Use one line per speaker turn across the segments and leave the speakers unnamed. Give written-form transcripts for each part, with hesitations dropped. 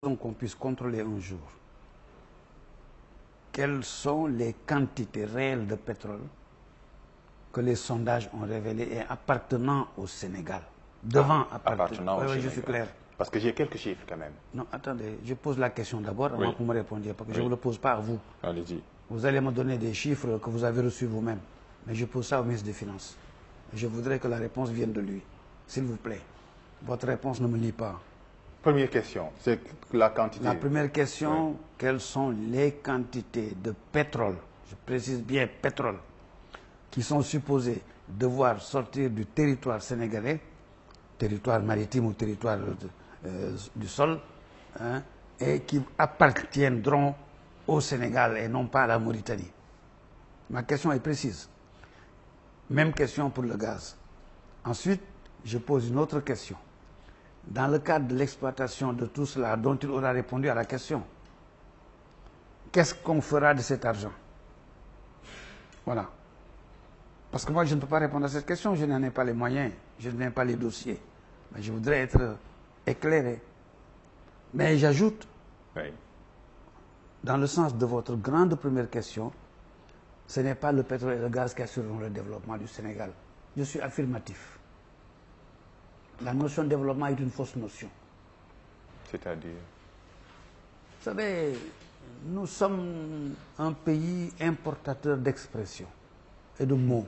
Donc qu'on puisse contrôler un jour quelles sont les quantités réelles de pétrole que les sondages ont révélées et appartenant au Sénégal.
Appartenant au Sénégal.
Je suis clair.
Parce que j'ai quelques chiffres quand même.
Non, attendez, je pose la question d'abord avant que vous me répondiez, parce que je ne vous le pose pas à vous.
Allez-y.
Vous allez me donner des chiffres que vous avez reçus vous-même, mais je pose ça au ministre des Finances. Je voudrais que la réponse vienne de lui, s'il vous plaît. Votre réponse ne me lie pas.
Première question, c'est la quantité.
La première question, quelles sont les quantités de pétrole, je précise bien pétrole, qui sont supposées devoir sortir du territoire sénégalais, territoire maritime ou territoire du sol, hein, et qui appartiendront au Sénégal et non pas à la Mauritanie. Ma question est précise. Même question pour le gaz. Ensuite, je pose une autre question. Dans le cadre de l'exploitation de tout cela, dont il aura répondu à la question, qu'est-ce qu'on fera de cet argent? Voilà. Parce que moi, je ne peux pas répondre à cette question, je n'en ai pas les moyens, je n'ai pas les dossiers. Mais je voudrais être éclairé. Mais j'ajoute, dans le sens de votre grande première question, ce n'est pas le pétrole et le gaz qui assureront le développement du Sénégal. Je suis affirmatif. La notion de développement est une fausse notion.
C'est-à-dire?
Vous savez, nous sommes un pays importateur d'expressions et de mots.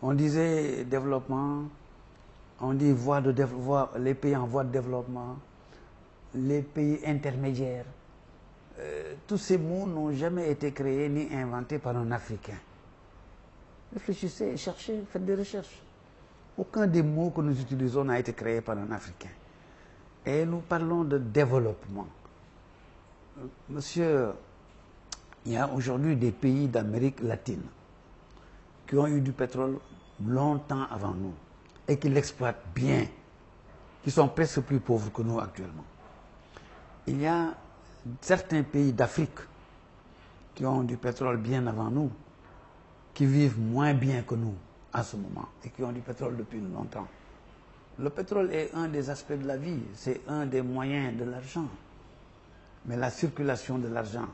On disait développement, on dit les pays en voie de développement, les pays intermédiaires. Tous ces mots n'ont jamais été créés ni inventés par un Africain. Réfléchissez, cherchez, faites des recherches. Aucun des mots que nous utilisons n'a été créé par un Africain. Et nous parlons de développement. Monsieur, il y a aujourd'hui des pays d'Amérique latine qui ont eu du pétrole longtemps avant nous et qui l'exploitent bien, qui sont presque plus pauvres que nous actuellement. Il y a certains pays d'Afrique qui ont du pétrole bien avant nous, qui vivent moins bien que nous en ce moment et qui ont du pétrole depuis longtemps. Le pétrole est un des aspects de la vie, c'est un des moyens de l'argent. Mais la circulation de l'argent,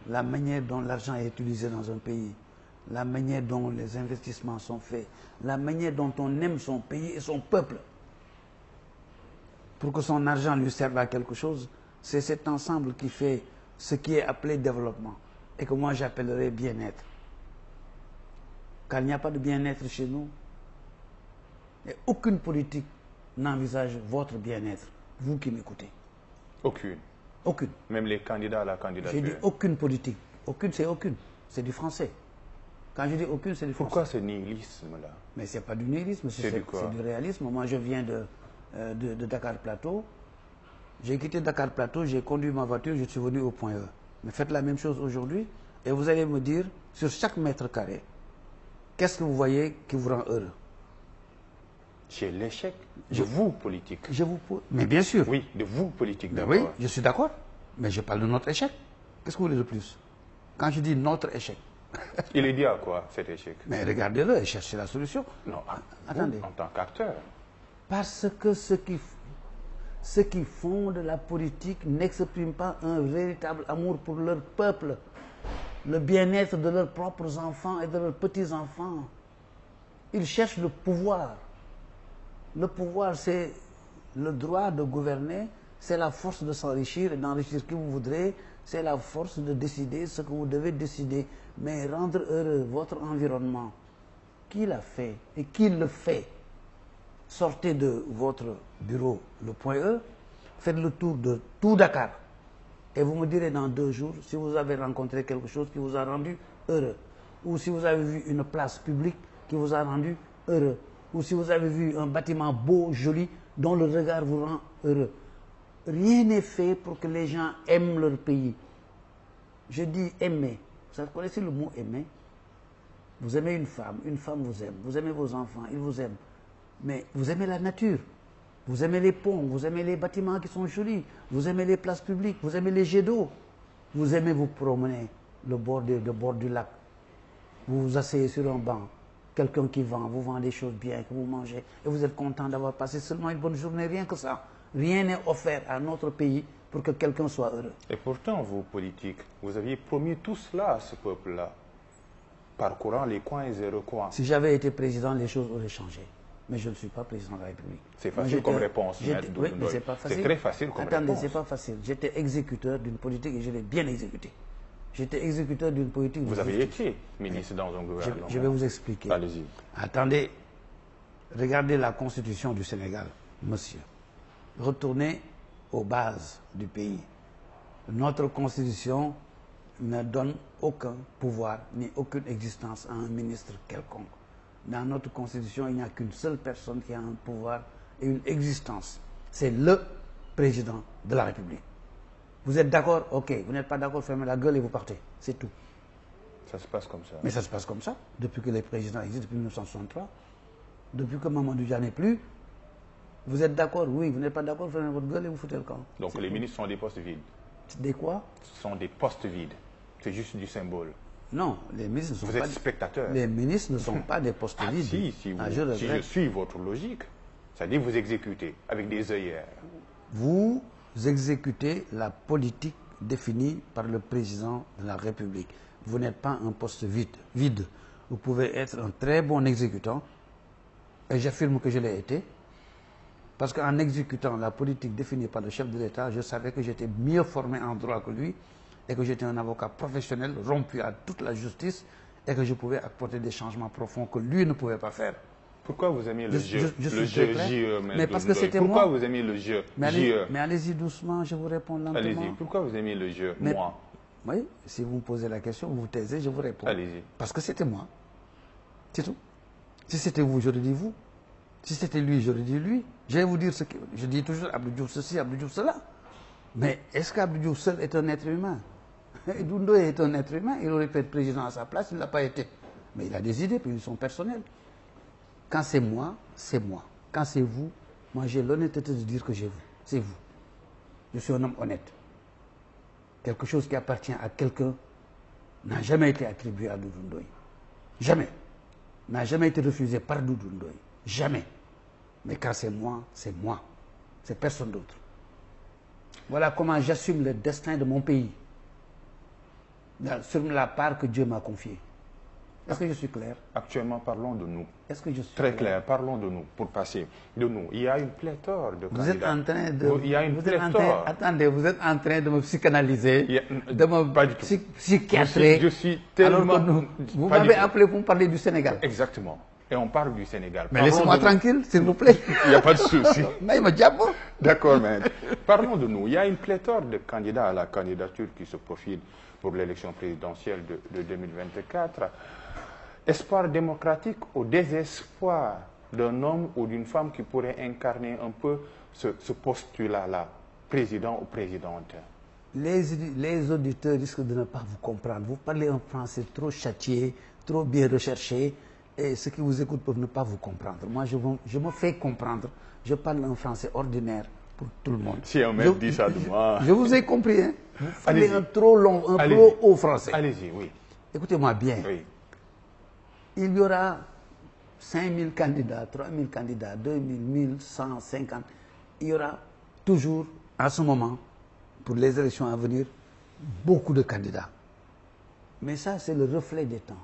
la manière dont l'argent est utilisé dans un pays, la manière dont les investissements sont faits, la manière dont on aime son pays et son peuple, pour que son argent lui serve à quelque chose, c'est cet ensemble qui fait ce qui est appelé développement et que moi j'appellerais bien-être. Car il n'y a pas de bien-être chez nous. Et aucune politique n'envisage votre bien-être, vous qui m'écoutez.
Aucune.
Aucune.
Même les candidats à la candidature.
J'ai dit aucune politique. Aucune, c'est aucune. C'est du français. Quand je dis aucune, c'est du français.
Pourquoi ce nihilisme-là?
Mais ce n'est pas du nihilisme, c'est du réalisme. Moi, je viens de Dakar Plateau. J'ai quitté Dakar Plateau, j'ai conduit ma voiture, je suis venu au point E. Mais faites la même chose aujourd'hui et vous allez me dire, sur chaque mètre carré, qu'est-ce que vous voyez qui vous rend heureux?
C'est l'échec de vous, politique.
Mais bien sûr.
Oui, de vous, politique d'abord.
Oui, je suis d'accord. Mais je parle de notre échec. Qu'est-ce que vous voulez de plus? Quand je dis notre échec.
Il est dit à quoi, cet échec?
Mais regardez-le et cherchez la solution.
Non,
attendez.
En tant qu'acteur.
Parce que ceux qui font de la politique n'expriment pas un véritable amour pour leur peuple, le bien-être de leurs propres enfants et de leurs petits-enfants. Ils cherchent le pouvoir. Le pouvoir, c'est le droit de gouverner, c'est la force de s'enrichir et d'enrichir qui vous voudrez, c'est la force de décider ce que vous devez décider. Mais rendre heureux votre environnement, qui l'a fait et qui le fait? Sortez de votre bureau, le point E, faites le tour de tout Dakar et vous me direz dans 2 jours si vous avez rencontré quelque chose qui vous a rendu heureux, ou si vous avez vu une place publique qui vous a rendu heureux, ou si vous avez vu un bâtiment beau, joli, dont le regard vous rend heureux. Rien n'est fait pour que les gens aiment leur pays. Je dis aimer. Vous connaissez le mot aimer? Vous aimez une femme vous aime. Vous aimez vos enfants, ils vous aiment. Mais vous aimez la nature, vous aimez les ponts, vous aimez les bâtiments qui sont jolis, vous aimez les places publiques, vous aimez les jets d'eau, vous aimez vous promener le bord du lac, vous vous asseyez sur un banc, quelqu'un qui vous vend des choses bien, que vous mangez, et vous êtes content d'avoir passé seulement une bonne journée, rien que ça. Rien n'est offert à notre pays pour que quelqu'un soit heureux.
Et pourtant, vous, politiques, vous aviez promis tout cela à ce peuple-là, parcourant les coins et recoins.
Si j'avais été président, les choses auraient changé. Mais je ne suis pas président de la République.
C'est facile comme réponse, Maître
Oui, mais
Doudou
c'est
Ndoye.
pas facile.
C'est très facile comme
Attendez,
réponse.
c'est pas facile. J'étais exécuteur d'une politique et je l'ai bien exécutée. J'étais exécuteur d'une politique.
Vous
de
avez
justice.
été ministre dans un gouvernement.
Je vais vous expliquer.
Allez-y.
Attendez, regardez la constitution du Sénégal, monsieur. Retournez aux bases du pays. Notre constitution ne donne aucun pouvoir ni aucune existence à un ministre quelconque. Dans notre constitution, il n'y a qu'une seule personne qui a un pouvoir et une existence. C'est le président de la République. Vous êtes d'accord? Ok. Vous n'êtes pas d'accord? Fermez la gueule et vous partez. C'est tout.
Ça se passe comme ça.
Mais ça se passe comme ça, depuis que les présidents existent, depuis 1963. Depuis que Mamadou Dia n'est plus. Vous êtes d'accord? Oui. Vous n'êtes pas d'accord? Fermez votre gueule et vous foutez le camp.
Donc les ministres sont des postes vides.
Des quoi?
Ce sont des postes vides. C'est juste du symbole.
Non, les ministres ne sont
Vous
pas...
êtes spectateur.
Les ministres ne sont pas des postes vides.
Si je suis votre logique, c'est-à-dire vous exécutez avec des œillères.
Vous exécutez la politique définie par le président de la République. Vous n'êtes pas un poste vide. Vous pouvez être un très bon exécutant, et j'affirme que je l'ai été, parce qu'en exécutant la politique définie par le chef de l'État, je savais que j'étais mieux formé en droit que lui, et que j'étais un avocat professionnel, rompu à toute la justice, et que je pouvais apporter des changements profonds que lui ne pouvait pas faire.
Pourquoi vous aimez le jeu?
Je
Le
suis
jeu
très
JE,
mais parce que c'était
Pourquoi
moi.
vous aimez le jeu
Mais
JE?
allez-y doucement, je vous réponds lentement.
Allez-y. Pourquoi vous aimez le jeu
Mais-
moi?
Oui, si vous me posez la question, vous vous taisez, je vous réponds.
Allez-y.
Parce que c'était moi. C'est tout. Si c'était vous, j'aurais dit vous. Si c'était lui, j'aurais dit lui. Je vais vous dire ce que... Je dis toujours Abdou Diouf ceci, Abdou Diouf cela. Mais est-ce qu'Abdou Diouf seul est un être humain? Doudou Ndoye est un être humain, il aurait pu être président à sa place, il ne l'a pas été. Mais il a des idées, puis ils sont personnelles. Quand c'est moi, c'est moi. Quand c'est vous, moi j'ai l'honnêteté de dire que j'ai vous. C'est vous. Je suis un homme honnête. Quelque chose qui appartient à quelqu'un n'a jamais été attribué à Doudou Ndoye. Jamais. N'a jamais été refusé par Doudou Ndoye. Jamais. Mais quand c'est moi, c'est moi. C'est personne d'autre. Voilà comment j'assume le destin de mon pays. Sur la part que Dieu m'a confiée. Est-ce que je suis clair?
Actuellement, parlons de nous.
Est-ce que je suis
Très clair, parlons de nous, pour passer de nous. Il y a une pléthore de
Vous êtes
candidats.
en train de...
Il y a une
vous êtes en
pléthore.
train, attendez, vous êtes en train de me psychanalyser,
Il y a-
de me
pas du tout.
psychiatrer.
Je suis tellement...
Alors que vous
Pas du
m'avez
tout.
appelé pour me parler du Sénégal.
Exactement. Et on parle du Sénégal.
Mais
Parlons
laissez-moi
de nous.
tranquille, s'il vous plaît.
Il n'y a pas de souci.
Mais il me diable.
D'accord, mais parlons de nous. Il y a une pléthore de candidats à la candidature qui se profile pour l'élection présidentielle de 2024. Espoir démocratique au désespoir d'un homme ou d'une femme qui pourrait incarner un peu ce postulat-là, président ou présidente.
Les auditeurs risquent de ne pas vous comprendre. Vous parlez un français trop châtié, trop bien recherché, et ceux qui vous écoutent peuvent ne pas vous comprendre. Moi, je me fais comprendre. Je parle un français ordinaire pour tout le monde.
Si un maître dit ça de moi...
Je vous ai compris, hein? Vous parlez
Allez-y.
un trop long, un
Allez-y.
trop haut français.
Allez-y, oui.
Écoutez-moi bien.
Oui.
Il y aura 5000 candidats, 3000 candidats, 2000, 1150. Il y aura toujours, à ce moment, pour les élections à venir, beaucoup de candidats. Mais ça, c'est le reflet des temps.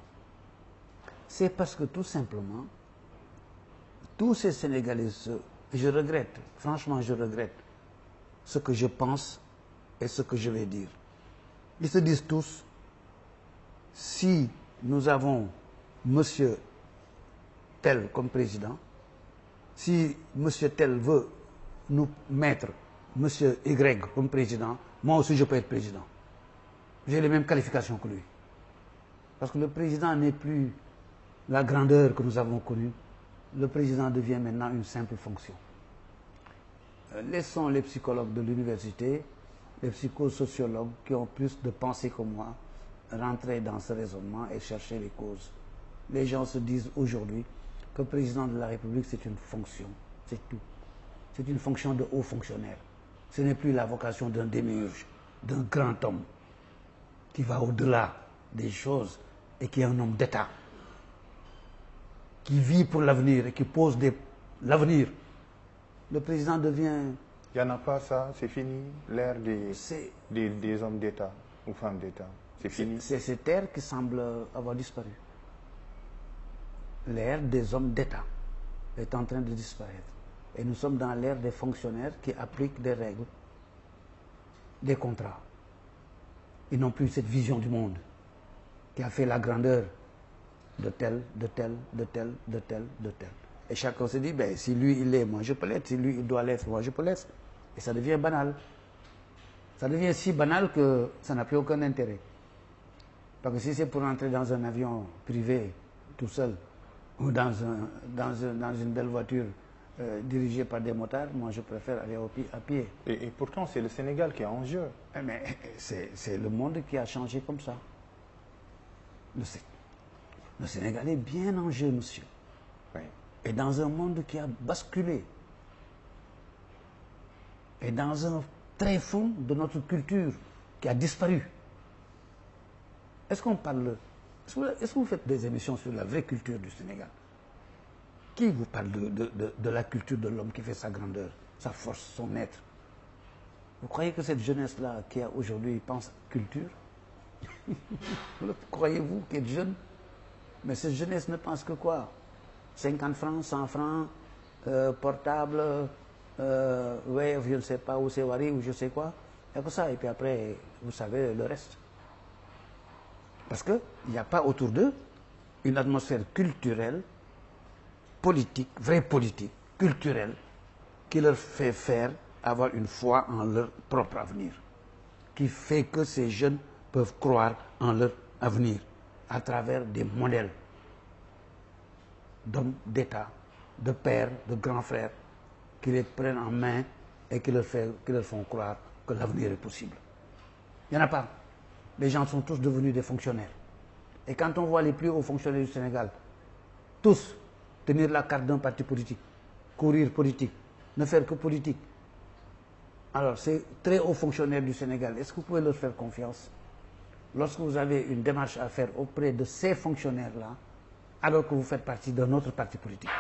C'est parce que tout simplement, tous ces Sénégalais, je regrette, franchement je regrette ce que je pense et ce que je vais dire. Ils se disent tous, si nous avons monsieur tel comme président, si monsieur tel veut nous mettre monsieur Y comme président, moi aussi je peux être président. J'ai les mêmes qualifications que lui. Parce que le président n'est plus la grandeur que nous avons connue. Le président devient maintenant une simple fonction. Laissons les psychologues de l'université, les psychosociologues qui ont plus de pensée que moi, rentrer dans ce raisonnement et chercher les causes. Les gens se disent aujourd'hui que le président de la République, c'est une fonction. C'est tout. C'est une fonction de haut fonctionnaire. Ce n'est plus la vocation d'un démiurge, d'un grand homme qui va au-delà des choses et qui est un homme d'État, qui vit pour l'avenir et qui pose l'avenir. Le président devient...
Il Il n'y en a pas ça, c'est fini, l'ère des hommes d'État ou femmes d'État. C'est fini.
C'est cette ère qui semble avoir disparu. L'ère des hommes d'État est en train de disparaître. Et nous sommes dans l'ère des fonctionnaires qui appliquent des règles, des contrats. Ils n'ont plus cette vision du monde qui a fait la grandeur de tel, de tel, de tel, de tel, de tel. Et chacun se dit, ben, si lui il est, moi je peux l'être. Si lui il doit l'être, moi je peux l'être. Et ça devient banal. Ça devient si banal que ça n'a plus aucun intérêt. Parce que si c'est pour entrer dans un avion privé, tout seul, ou dans une belle voiture dirigée par des motards, moi je préfère aller à pied.
Et pourtant, c'est le Sénégal qui est en jeu.
Mais c'est le monde qui a changé comme ça. Le Sénégal est bien en jeu, monsieur.
Oui.
Et dans un monde qui a basculé. Et dans un tréfonds de notre culture qui a disparu. Est-ce qu'on parle... Est-ce que vous faites des émissions sur la vraie culture du Sénégal? Qui vous parle de la culture de l'homme qui fait sa grandeur, sa force, son être? Vous croyez que cette jeunesse-là qui a aujourd'hui pense culture? Croyez-vous qu'elle est jeune? Mais cette jeunesse ne pense que quoi? 50 francs, 100 francs, portable, ouais, je ne sais pas où c'est Wari ou je sais quoi. Et que ça. Et puis après, vous savez le reste. Parce qu'il n'y a pas autour d'eux une atmosphère culturelle, politique, vraie politique, culturelle, qui leur fait faire avoir une foi en leur propre avenir. Qui fait que ces jeunes peuvent croire en leur avenir à travers des modèles d'hommes d'État, de pères, de grands frères, qui les prennent en main et qui leur font croire que l'avenir est possible. Il n'y en a pas. Les gens sont tous devenus des fonctionnaires. Et quand on voit les plus hauts fonctionnaires du Sénégal, tous tenir la carte d'un parti politique, courir politique, ne faire que politique. Alors, ces très hauts fonctionnaires du Sénégal, est-ce que vous pouvez leur faire confiance? Lorsque vous avez une démarche à faire auprès de ces fonctionnaires-là, alors que vous faites partie d'un autre parti politique,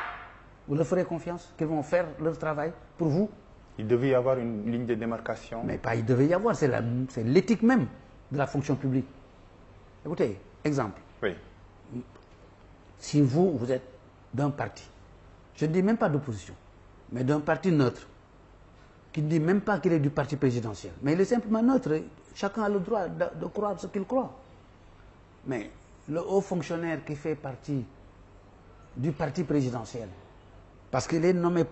vous leur ferez confiance qu'ils vont faire leur travail pour vous?
Il devait y avoir une ligne de démarcation.
Mais pas il devait y avoir, c'est l'éthique même de la fonction publique. Écoutez, exemple.
Oui.
Si vous êtes d'un parti, je ne dis même pas d'opposition, mais d'un parti neutre, qui ne dit même pas qu'il est du parti présidentiel, mais il est simplement neutre, chacun a le droit de croire ce qu'il croit. Mais le haut fonctionnaire qui fait partie du parti présidentiel, parce qu'il est nommé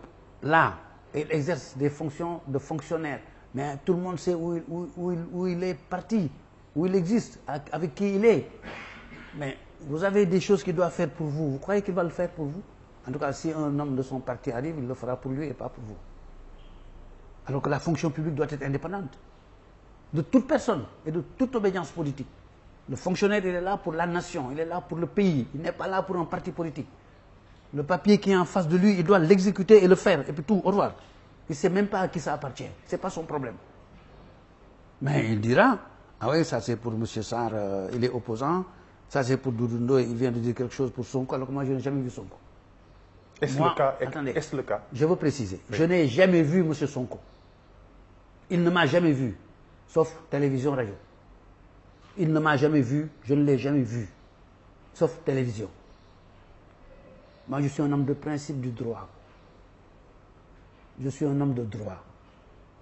là, il exerce des fonctions de fonctionnaire, mais tout le monde sait où il est parti, où il existe, avec qui il est. Mais vous avez des choses qu'il doit faire pour vous. Vous croyez qu'il va le faire pour vous? En tout cas, si un homme de son parti arrive, il le fera pour lui et pas pour vous. Alors que la fonction publique doit être indépendante de toute personne et de toute obédience politique. Le fonctionnaire, il est là pour la nation, il est là pour le pays, il n'est pas là pour un parti politique. Le papier qui est en face de lui, il doit l'exécuter et le faire, et puis tout, au revoir. Il ne sait même pas à qui ça appartient, ce n'est pas son problème. Mais il dira, ah oui, ça c'est pour M. Sarr, il est opposant, ça c'est pour Doudou Ndoye, il vient de dire quelque chose pour Sonko, alors que moi je n'ai jamais vu Sonko.
Est-ce
Moi,
le cas?
Attendez,
Est-ce le cas?
Je veux préciser,
Oui.
Je n'ai jamais vu M. Sonko. Il ne m'a jamais vu, sauf télévision, radio. Il ne m'a jamais vu, je ne l'ai jamais vu, sauf télévision. Moi, je suis un homme de principe du droit. Je suis un homme de droit.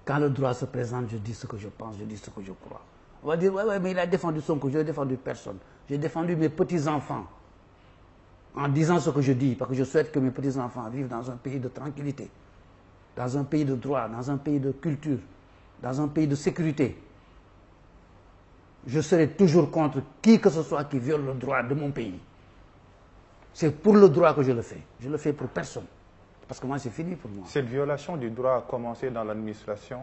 Quand le droit se présente, je dis ce que je pense, je dis ce que je crois. On va dire, ouais, mais il a défendu Sonko, je n'ai défendu personne. J'ai défendu mes petits-enfants en disant ce que je dis, parce que je souhaite que mes petits-enfants vivent dans un pays de tranquillité, dans un pays de droit, dans un pays de culture, dans un pays de sécurité. Je serai toujours contre qui que ce soit qui viole le droit de mon pays. C'est pour le droit que je le fais. Je le fais pour personne. Parce que moi, c'est fini pour moi.
Cette violation du droit a commencé dans l'administration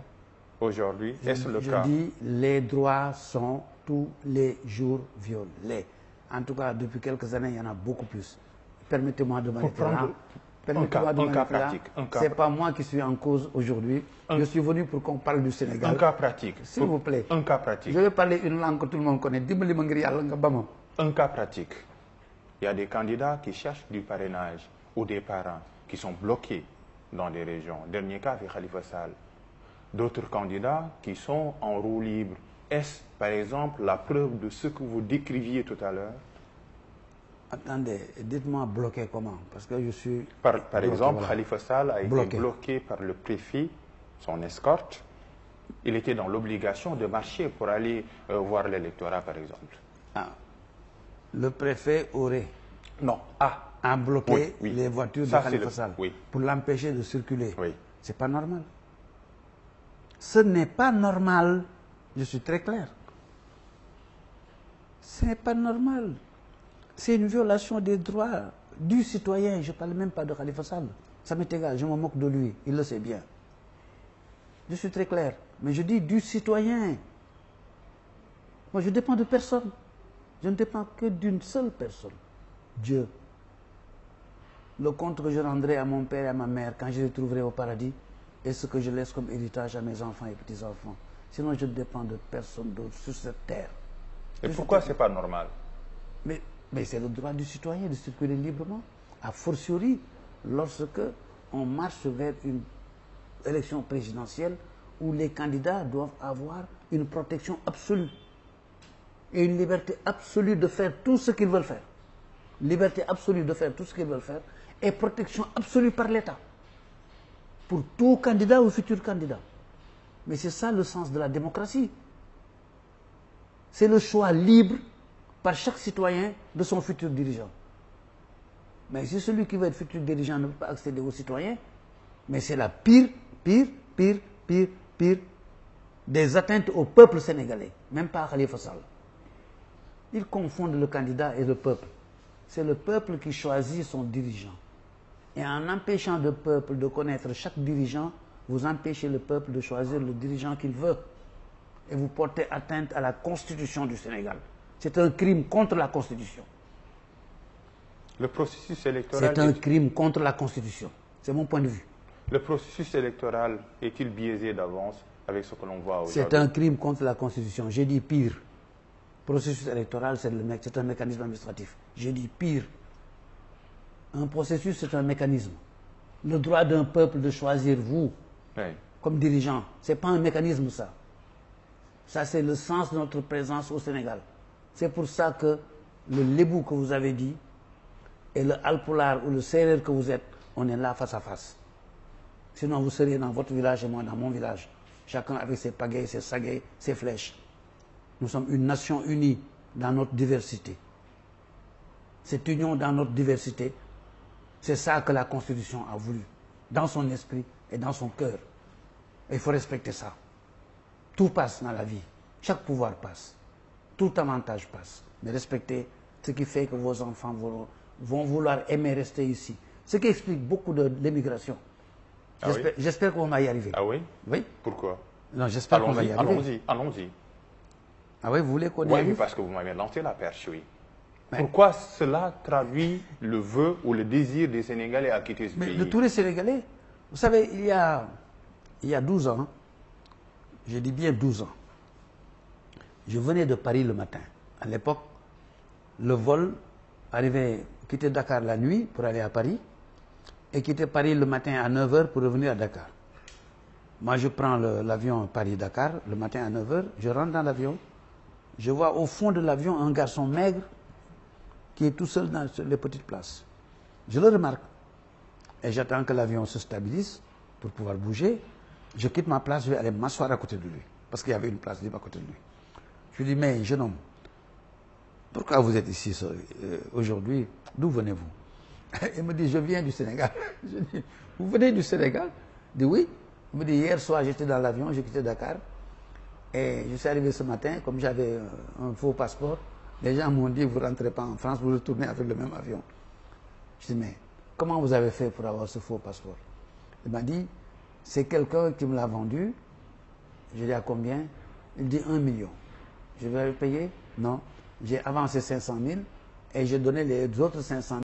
aujourd'hui. Est-ce le cas?
Je dis, les droits sont tous les jours violés. En tout cas, depuis quelques années, il y en a beaucoup plus. Permettez-moi de m'arrêter là. Permettez-moi de m'arrêter là. Ce n'est pas moi qui suis en cause aujourd'hui. Je suis venu pour qu'on parle du Sénégal.
Un cas pratique.
S'il vous plaît.
Un cas pratique.
Je vais parler une langue que tout le monde connaît.
Un cas pratique. Il y a des candidats qui cherchent du parrainage ou des parents qui sont bloqués dans des régions. Dernier cas, c'est Khalifa Sall. d'autres candidats qui sont en roue libre. Est-ce, par exemple, la preuve de ce que vous décriviez tout à l'heure?
Attendez, dites-moi bloqué comment? Parce que je suis...
Par
bloqué,
exemple,
voilà.
Khalifa Sall a été bloqué par le préfet, son escorte. Il était dans l'obligation de marcher pour aller voir l'électorat, par exemple.
Ah. Le préfet aurait à bloquer les voitures de Khalifa Sall pour l'empêcher de circuler.
Oui.
C'est pas normal. Ce n'est pas normal. Je suis très clair. Ce n'est pas normal. C'est une violation des droits du citoyen. Je ne parle même pas de Khalifa Sall. Ça m'est égal, je me moque de lui. Il le sait bien. Je suis très clair. Mais je dis du citoyen. Moi, je dépends de personne. Je ne dépends que d'une seule personne. Dieu. Le compte que je rendrai à mon père et à ma mère quand je les trouverai au paradis est ce que je laisse comme héritage à mes enfants et petits-enfants. Sinon, je ne dépends de personne d'autre sur cette terre.
Et pourquoi ce n'est pas normal?
Mais c'est le droit du citoyen de circuler librement, a fortiori lorsque on marche vers une élection présidentielle où les candidats doivent avoir une protection absolue et une liberté absolue de faire tout ce qu'ils veulent faire. Liberté absolue de faire tout ce qu'ils veulent faire et protection absolue par l'État pour tout candidat ou futur candidat. Mais c'est ça le sens de la démocratie. C'est le choix libre par chaque citoyen de son futur dirigeant. Mais si celui qui veut être futur dirigeant ne peut pas accéder aux citoyens, mais c'est la pire des atteintes au peuple sénégalais, même pas à Khalifa Sall. Ils confondent le candidat et le peuple. C'est le peuple qui choisit son dirigeant. Et en empêchant le peuple de connaître chaque dirigeant, vous empêchez le peuple de choisir le dirigeant qu'il veut. Et vous portez atteinte à la Constitution du Sénégal. C'est un crime contre la Constitution.
Le processus électoral...
C'est un crime contre la Constitution. C'est mon point de vue.
Le processus électoral est-il biaisé d'avance avec ce que l'on voit aujourd'hui?
C'est un crime contre la Constitution. J'ai dit pire. Le processus électoral, c'est un mécanisme administratif. J'ai dit pire. Un processus, c'est un mécanisme. Le droit d'un peuple de choisir vous, comme dirigeant, ce n'est pas un mécanisme, ça. Ça, c'est le sens de notre présence au Sénégal. C'est pour ça que le lébou que vous avez dit et le alpulaar ou le séeréer que vous êtes, on est là face à face. Sinon, vous seriez dans votre village et moi dans mon village. Chacun avec ses pagaies, ses sagaies, ses flèches. Nous sommes une nation unie dans notre diversité. Cette union dans notre diversité, c'est ça que la Constitution a voulu, dans son esprit et dans son cœur. Et il faut respecter ça. Tout passe dans la vie. Chaque pouvoir passe. Tout avantage passe. Mais respectez ce qui fait que vos enfants vont vouloir aimer rester ici. Ce qui explique beaucoup de l'émigration. J'espère qu'on va y arriver.
Ah oui?
Oui.
Pourquoi?
Non, j'espère qu'on va y arriver.
Allons-y.
Ah oui, vous voulez qu'on y arrive?
Oui, parce que vous m'avez lancé la perche, oui. Pourquoi cela traduit le vœu ou le désir des Sénégalais à quitter ce pays?
De tous les Sénégalais, vous savez, il y a 12 ans, je dis bien 12 ans, je venais de Paris le matin. À l'époque, le vol arrivait, quittait Dakar la nuit pour aller à Paris et quittait Paris le matin à 9h pour revenir à Dakar. Moi, je prends l'avion Paris-Dakar le matin à 9h, je rentre dans l'avion, je vois au fond de l'avion un garçon maigre qui est tout seul dans les petites places. Je le remarque. Et j'attends que l'avion se stabilise pour pouvoir bouger. Je quitte ma place, je vais aller m'asseoir à côté de lui. Parce qu'il y avait une place libre à côté de lui. Je lui dis, mais jeune homme, pourquoi vous êtes ici aujourd'hui? D'où venez-vous? Il me dit, je viens du Sénégal. Je dis, vous venez du Sénégal? Il dit, oui. Il me dit, hier soir, j'étais dans l'avion, j'ai quitté Dakar. Et je suis arrivé ce matin, comme j'avais un faux passeport. Les gens m'ont dit, vous ne rentrez pas en France, vous retournez avec le même avion. Je dis, mais comment vous avez fait pour avoir ce faux passeport? Il m'a dit, c'est quelqu'un qui me l'a vendu. Je dis, à combien? Il dit 1 million. Je vais le payer? Non. J'ai avancé 500 000 et j'ai donné les autres 500 000.